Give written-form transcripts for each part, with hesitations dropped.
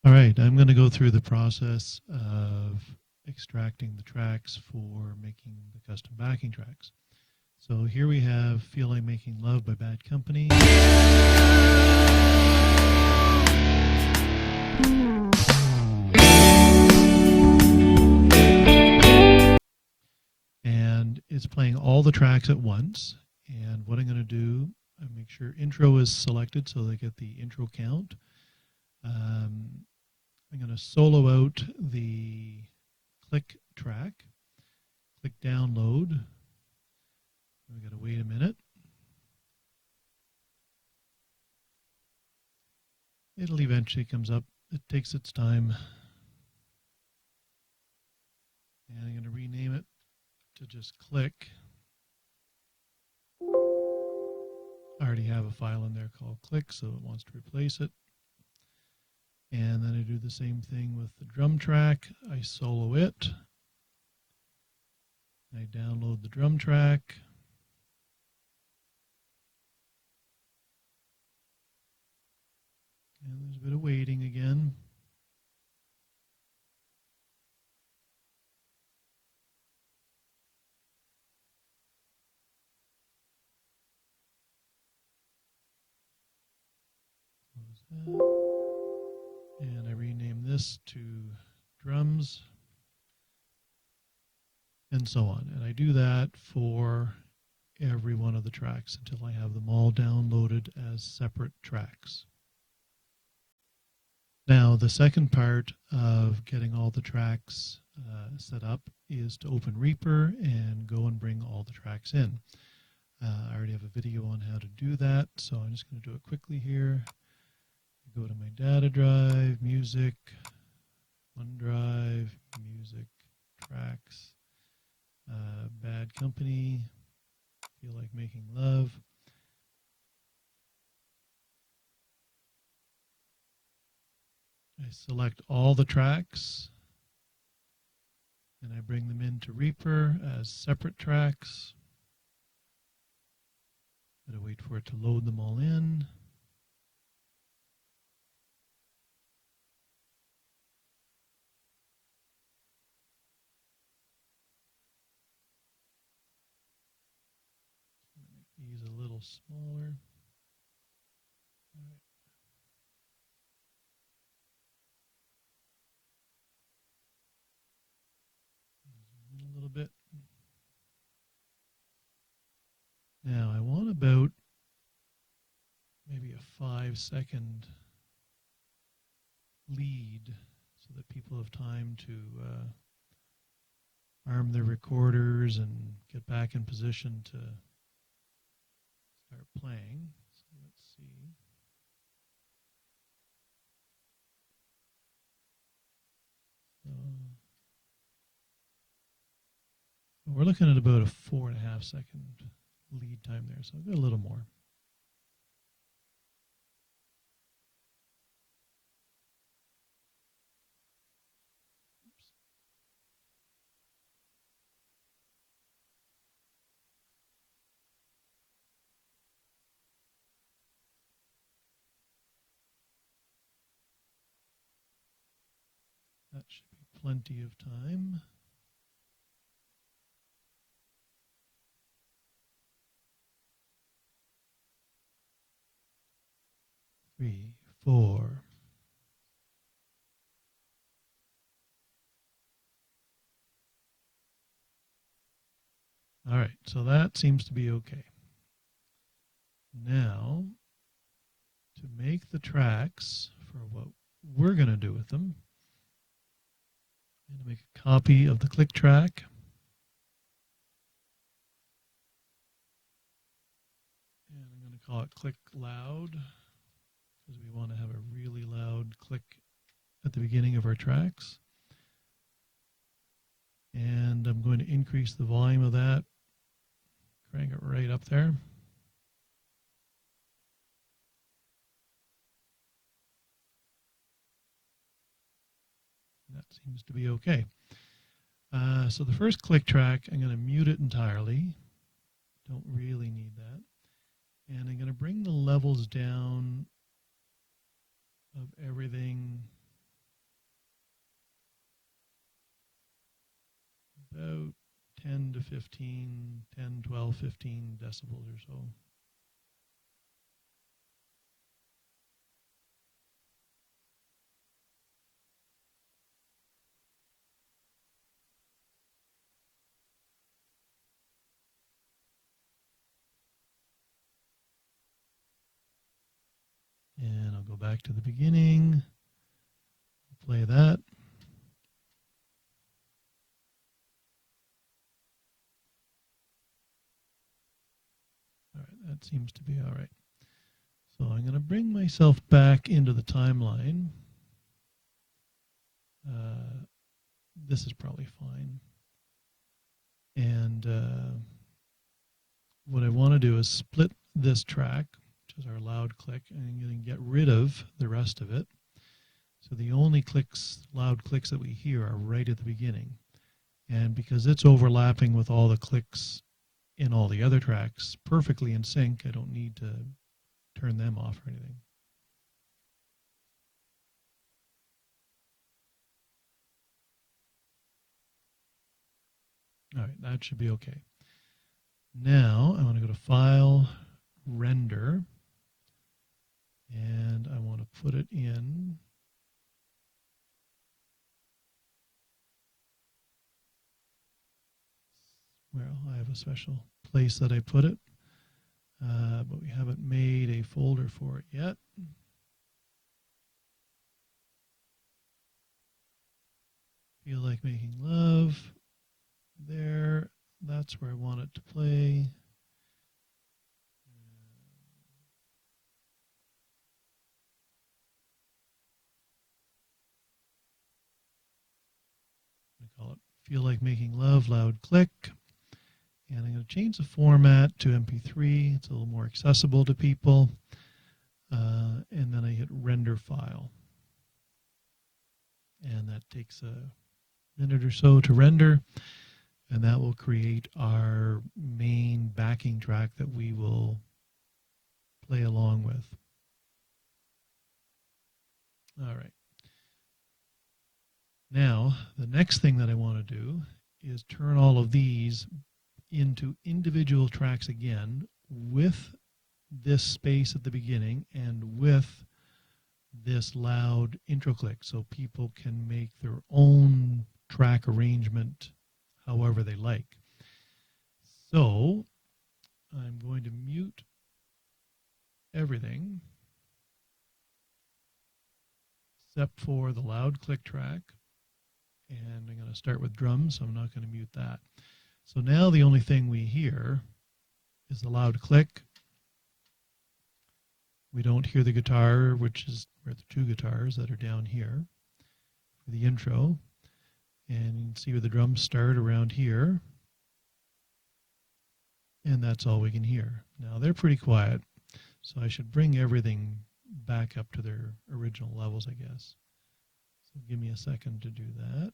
All right, I'm going to go through the process of extracting the tracks for making the custom backing tracks. So here we have Feel Like Making Love by Bad Company. And it's playing all the tracks at once. And what I'm going to do, I make sure intro is selected so they get the intro count. I'm going to solo out the click track, click download. We got to wait a minute. It'll eventually comes up. It takes its time. And I'm going to rename it to just click. I already have a file in there called click, so it wants to replace it. And then I do the same thing with the drum track. I solo it. I download the drum track. And there's a bit of waiting again. Close that. And I rename this to drums. And so on. And I do that for every one of the tracks until I have them all downloaded as separate tracks. Now, the second part of getting all the tracks set up is to open Reaper and go and bring all the tracks in. I already have a video on how to do that, so I'm just going to do it quickly here. Go to my data drive, music, OneDrive, music, tracks, Bad Company, Feel Like Making Love. I select all the tracks and I bring them into Reaper as separate tracks. Gotta wait for it to load them all in. Make these a little smaller. All right. A little bit. Now I want about maybe a 5-second lead so that people have time to arm their recorders and get back in position to start playing. So let's see. We're looking at about a 4.5-second lead time there, so I've got a little more. Oops. That should be plenty of time. Three, four. All right, so that seems to be okay. Now, to make the tracks for what we're going to do with them, I'm going to make a copy of the click track. And I'm going to call it click loud because we want to have a really loud click at the beginning of our tracks. And I'm going to increase the volume of that, crank it right up there. That seems to be okay. So the first click track, I'm going to mute it entirely. Don't really need that. And I'm going to bring the levels down of everything to 15, 10, 12, 15 decibels or so. And I'll go back to the beginning, play that. All right, that seems to be all right. So I'm going to bring myself back into the timeline. This is probably fine. And what I want to do is split this track, which is our loud click, and I'm going to get rid of the rest of it. So the only loud clicks that we hear are right at the beginning. And because it's overlapping with all the clicks in all the other tracks perfectly in sync, I don't need to turn them off or anything. All right, that should be okay. Now I want to go to File, Render, and I want to put it in well, I have a special place that I put it, but we haven't made a folder for it yet. Feel Like Making Love. There, that's where I want it to play. I call it Feel Like Making Love, loud click. And I'm going to change the format to MP3. It's a little more accessible to people. And then I hit render file. And that takes a minute or so to render. And that will create our main backing track that we will play along with. All right. Now, the next thing that I want to do is turn all of these into individual tracks again with this space at the beginning and with this loud intro click, so people can make their own track arrangement however they like. So I'm going to mute everything except for the loud click track, and I'm going to start with drums, so I'm not going to mute that. So now the only thing we hear is the loud click. We don't hear the guitar, which is the two guitars that are down here for the intro. And you can see where the drums start around here. And that's all we can hear. Now they're pretty quiet, so I should bring everything back up to their original levels, I guess. So give me a second to do that.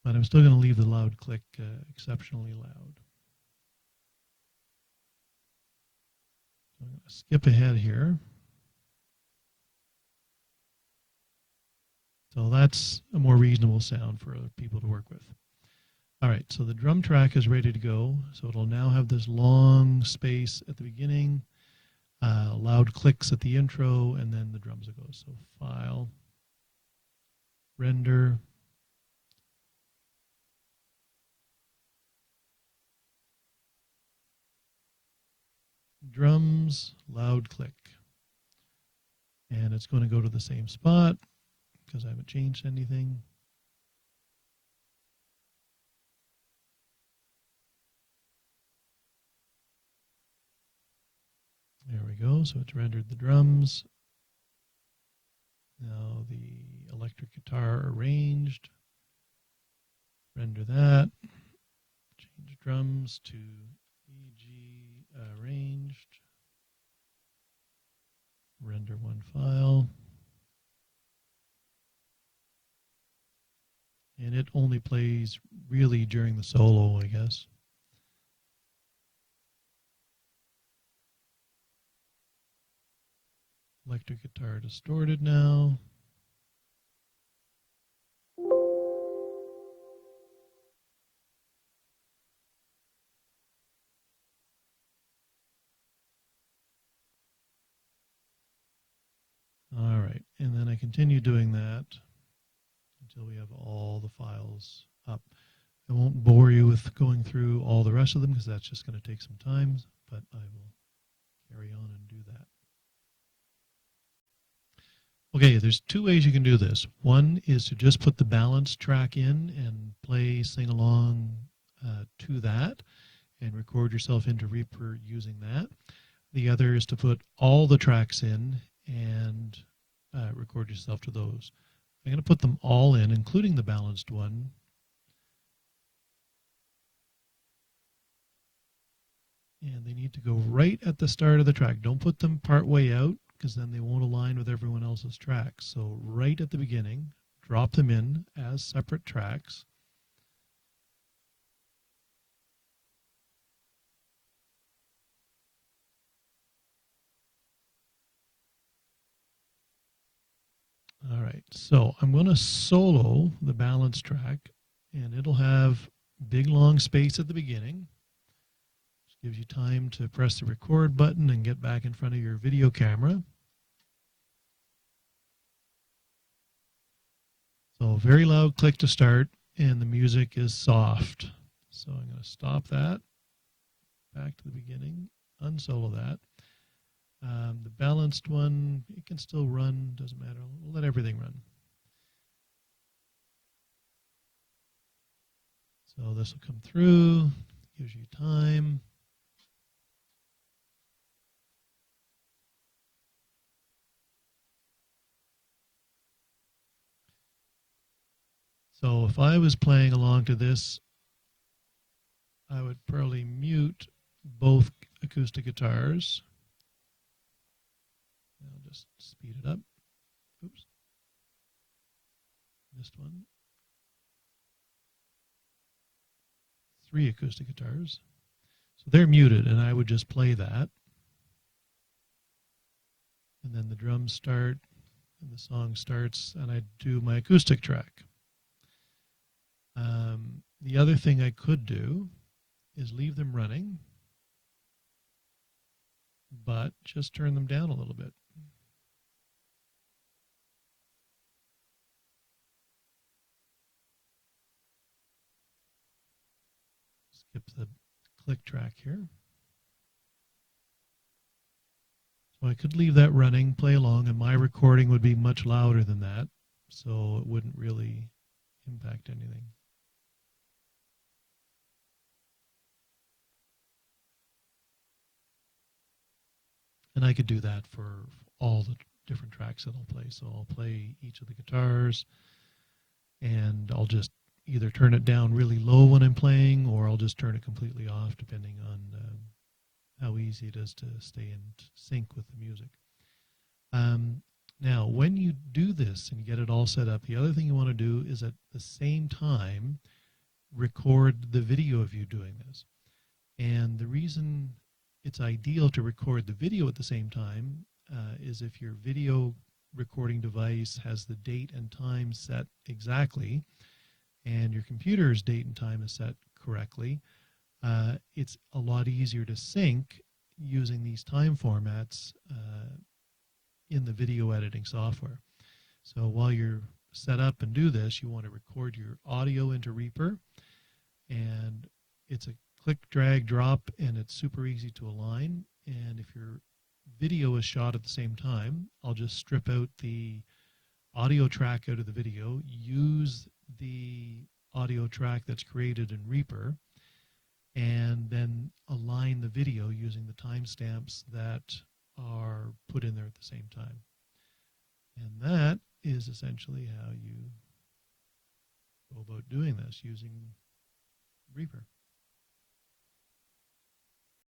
But I'm still going to leave the loud click exceptionally loud. So I'm going to skip ahead here. So that's a more reasonable sound for other people to work with. All right, so the drum track is ready to go. So it'll now have this long space at the beginning, loud clicks at the intro, and then the drums will go. So File, Render, drums, loud click. And it's going to go to the same spot because I haven't changed anything. There we go. So it's rendered the drums. Now the electric guitar arranged. Render that. Change drums to EG arranged. Render one file. And it only plays really during the solo, I guess. Electric guitar distorted now. All right, and then I continue doing that until we have all the files up. I won't bore you with going through all the rest of them because that's just going to take some time, but I will carry on and do that. Okay, there's two ways you can do this. One is to just put the balance track in and play sing along to that and record yourself into Reaper using that. The other is to put all the tracks in and record yourself to those. I'm going to put them all in, including the balanced one. And they need to go right at the start of the track. Don't put them part way out because then they won't align with everyone else's tracks. So right at the beginning, drop them in as separate tracks. All right, so I'm going to solo the balance track, and it'll have big long space at the beginning. Just gives you time to press the record button and get back in front of your video camera. So very loud click to start, and the music is soft. So I'm going to stop that, back to the beginning, unsolo that. The balanced one, it can still run, doesn't matter. We'll let everything run. So this will come through, gives you time. So if I was playing along to this, I would probably mute both acoustic guitars. I'll just speed it up. Oops. Missed one. 3 acoustic guitars. So they're muted, and I would just play that. And then the drums start, and the song starts, and I do my acoustic track. The other thing I could do is leave them running, but just turn them down a little bit. Skip the click track here. So I could leave that running, play along, and my recording would be much louder than that, so it wouldn't really impact anything. And I could do that for all the different tracks that I'll play. So I'll play each of the guitars, and I'll just either turn it down really low when I'm playing, or I'll just turn it completely off, depending on how easy it is to stay in sync with the music. Now, when you do this and you get it all set up, the other thing you want to do is at the same time record the video of you doing this. And the reason it's ideal to record the video at the same time is if your video recording device has the date and time set exactly, and your computer's date and time is set correctly, it's a lot easier to sync using these time formats in the video editing software. So while you're set up and do this, you want to record your audio into Reaper, and it's a click, drag, drop, and it's super easy to align. And if your video is shot at the same time, I'll just strip out the audio track out of the video, use the audio track that's created in Reaper, and then align the video using the timestamps that are put in there at the same time. And that is essentially how you go about doing this using Reaper.